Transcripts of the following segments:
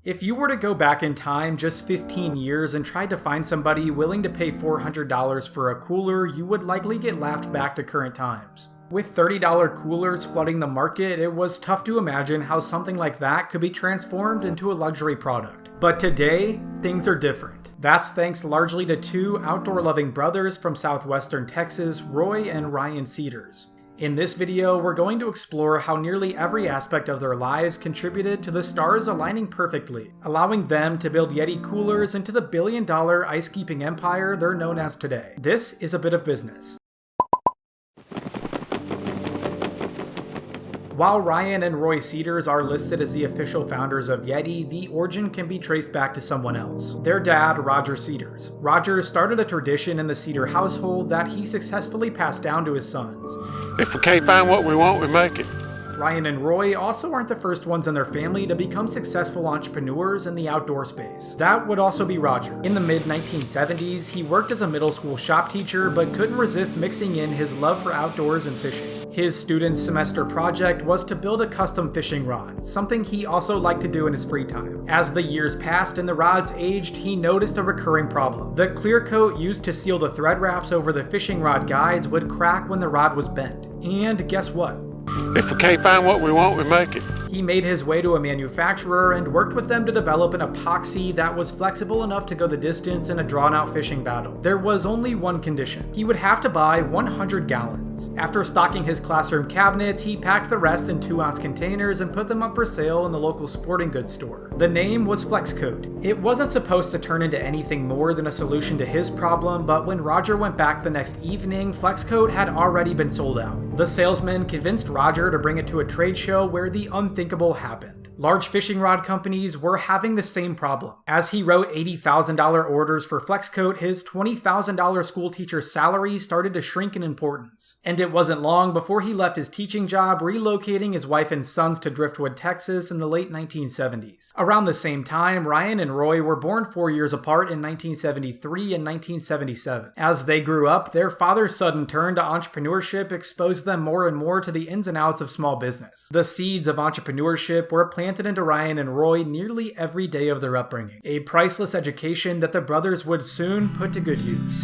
If you were to go back in time just 15 years and tried to find somebody willing to pay $400 for a cooler, you would likely get laughed back to current times. With $30 coolers flooding the market, it was tough to imagine how something like that could be transformed into a luxury product. But today, things are different. That's thanks largely to two outdoor-loving brothers from southwestern Texas, Roy and Ryan Seiders. In this video, we're going to explore how nearly every aspect of their lives contributed to the stars aligning perfectly, allowing them to build Yeti Coolers into the billion-dollar ice-keeping empire they're known as today. This is a bit of business. While Ryan and Roy Seiders are listed as the official founders of Yeti, the origin can be traced back to someone else. Their dad, Roger Seiders. Roger started a tradition in the Seider household that he successfully passed down to his sons. If we can't find what we want, we make it. Ryan and Roy also aren't the first ones in their family to become successful entrepreneurs in the outdoor space. That would also be Roger. In the mid-1970s, he worked as a middle school shop teacher but couldn't resist mixing in his love for outdoors and fishing. His student's semester project was to build a custom fishing rod, something he also liked to do in his free time. As the years passed and the rods aged, he noticed a recurring problem. The clear coat used to seal the thread wraps over the fishing rod guides would crack when the rod was bent. And guess what? If we can't find what we want, we make it. He made his way to a manufacturer and worked with them to develop an epoxy that was flexible enough to go the distance in a drawn-out fishing battle. There was only one condition. He would have to buy 100 gallons. After stocking his classroom cabinets, he packed the rest in 2-ounce containers and put them up for sale in the local sporting goods store. The name was FlexCoat. It wasn't supposed to turn into anything more than a solution to his problem, but when Roger went back the next evening, FlexCoat had already been sold out. The salesman convinced Roger to bring it to a trade show where the unthinkable happened. Large fishing rod companies were having the same problem. As he wrote $80,000 orders for FlexCoat, his $20,000 school teacher's salary started to shrink in importance. And it wasn't long before he left his teaching job, relocating his wife and sons to Driftwood, Texas in the late 1970s. Around the same time, Ryan and Roy were born 4 years apart in 1973 and 1977. As they grew up, their father's sudden turn to entrepreneurship exposed them more and more to the ins and outs of small business. The seeds of entrepreneurship were planted into Ryan and Roy nearly every day of their upbringing, a priceless education that the brothers would soon put to good use.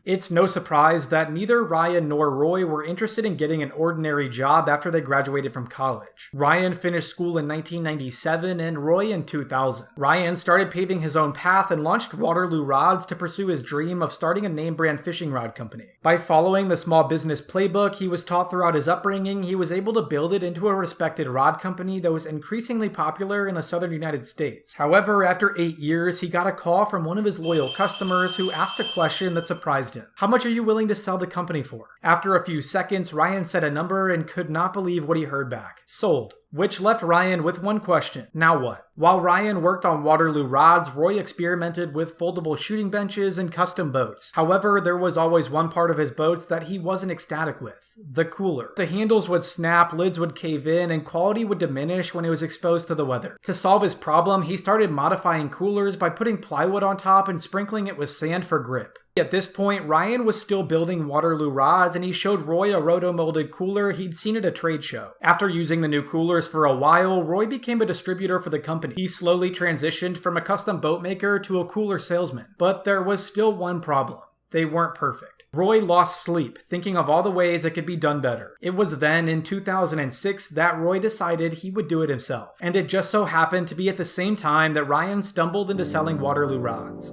It's no surprise that neither Ryan nor Roy were interested in getting an ordinary job after they graduated from college. Ryan finished school in 1997 and Roy in 2000. Ryan started paving his own path and launched Waterloo Rods to pursue his dream of starting a name brand fishing rod company. By following the small business playbook he was taught throughout his upbringing, he was able to build it into a respected rod company that was increasingly popular in the southern United States. However, after 8 years, he got a call from one of his loyal customers who asked a question that surprised him. How much are you willing to sell the company for? After a few seconds, Ryan said a number and could not believe what he heard back. Sold. Which left Ryan with one question. Now what? While Ryan worked on Waterloo Rods, Roy experimented with foldable shooting benches and custom boats. However, there was always one part of his boats that he wasn't ecstatic with. The cooler. The handles would snap, lids would cave in, and quality would diminish when it was exposed to the weather. To solve his problem, he started modifying coolers by putting plywood on top and sprinkling it with sand for grip. At this point, Ryan was still building Waterloo Rods, and he showed Roy a roto-molded cooler he'd seen at a trade show. After using the new coolers for a while, Roy became a distributor for the company. He slowly transitioned from a custom boat maker to a cooler salesman. But there was still one problem. They weren't perfect. Roy lost sleep, thinking of all the ways it could be done better. It was then, in 2006, that Roy decided he would do it himself. And it just so happened to be at the same time that Ryan stumbled into selling Waterloo Rods.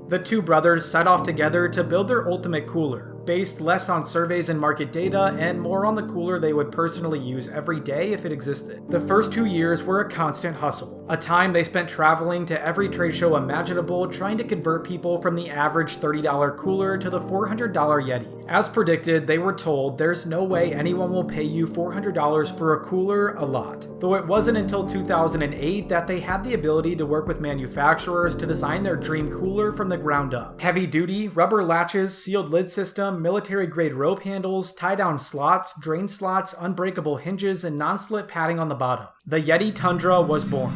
The two brothers set off together to build their ultimate cooler, based less on surveys and market data and more on the cooler they would personally use every day if it existed. The first 2 years were a constant hustle, a time they spent traveling to every trade show imaginable trying to convert people from the average $30 cooler to the $400 Yeti. As predicted, they were told there's no way anyone will pay you $400 for a cooler a lot. Though it wasn't until 2008 that they had the ability to work with manufacturers to design their dream cooler from the ground up. Heavy duty, rubber latches, sealed lid system, military grade rope handles, tie down slots, drain slots, unbreakable hinges, and non-slip padding on the bottom. The Yeti Tundra was born.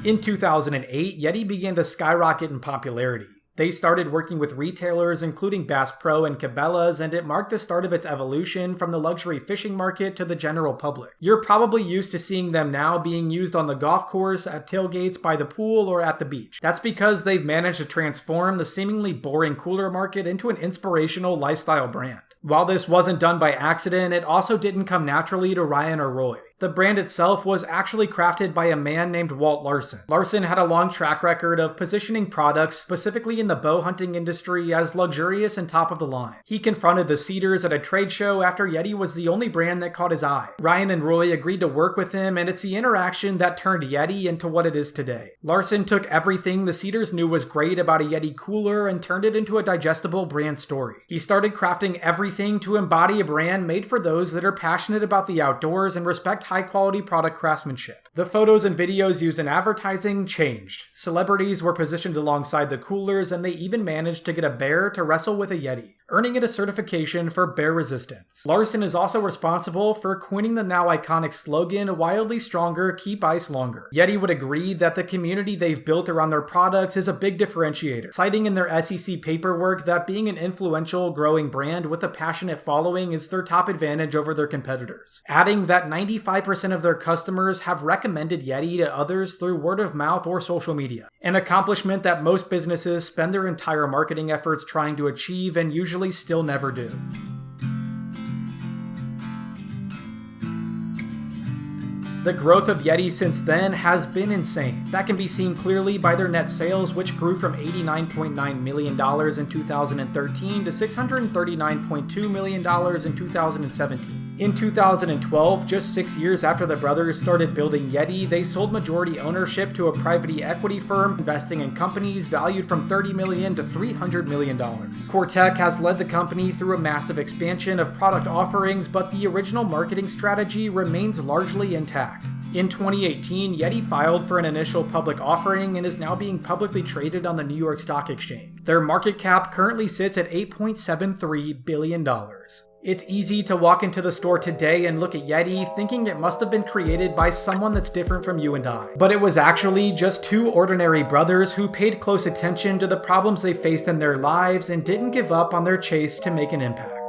In 2008, Yeti began to skyrocket in popularity. They started working with retailers including Bass Pro and Cabela's, and it marked the start of its evolution from the luxury fishing market to the general public. You're probably used to seeing them now being used on the golf course, at tailgates, by the pool, or at the beach. That's because they've managed to transform the seemingly boring cooler market into an inspirational lifestyle brand. While this wasn't done by accident, it also didn't come naturally to Ryan or Roy. The brand itself was actually crafted by a man named Walt Larson. Larson had a long track record of positioning products, specifically in the bow hunting industry, as luxurious and top of the line. He confronted the Seiders at a trade show after Yeti was the only brand that caught his eye. Ryan and Roy agreed to work with him, and it's the interaction that turned Yeti into what it is today. Larson took everything the Seiders knew was great about a Yeti cooler and turned it into a digestible brand story. He started crafting everything to embody a brand made for those that are passionate about the outdoors and respect high-quality product craftsmanship. The photos and videos used in advertising changed. Celebrities were positioned alongside the coolers, and they even managed to get a bear to wrestle with a Yeti, earning it a certification for bear resistance. Larson is also responsible for coining the now iconic slogan, "Wildly stronger, keep ice longer." Yeti would agree that the community they've built around their products is a big differentiator, citing in their SEC paperwork that being an influential, growing brand with a passionate following is their top advantage over their competitors. Adding that 95% of their customers have recommended Yeti to others through word of mouth or social media, an accomplishment that most businesses spend their entire marketing efforts trying to achieve and usually still never do. The growth of Yeti since then has been insane. That can be seen clearly by their net sales, which grew from $89.9 million in 2013 to $639.2 million in 2017. In 2012, just 6 years after the brothers started building Yeti, they sold majority ownership to a private equity firm investing in companies valued from $30 million to $300 million. CoreTech has led the company through a massive expansion of product offerings, but the original marketing strategy remains largely intact. In 2018, Yeti filed for an initial public offering and is now being publicly traded on the New York Stock Exchange. Their market cap currently sits at $8.73 billion. It's easy to walk into the store today and look at Yeti thinking it must have been created by someone that's different from you and I. But it was actually just two ordinary brothers who paid close attention to the problems they faced in their lives and didn't give up on their chase to make an impact.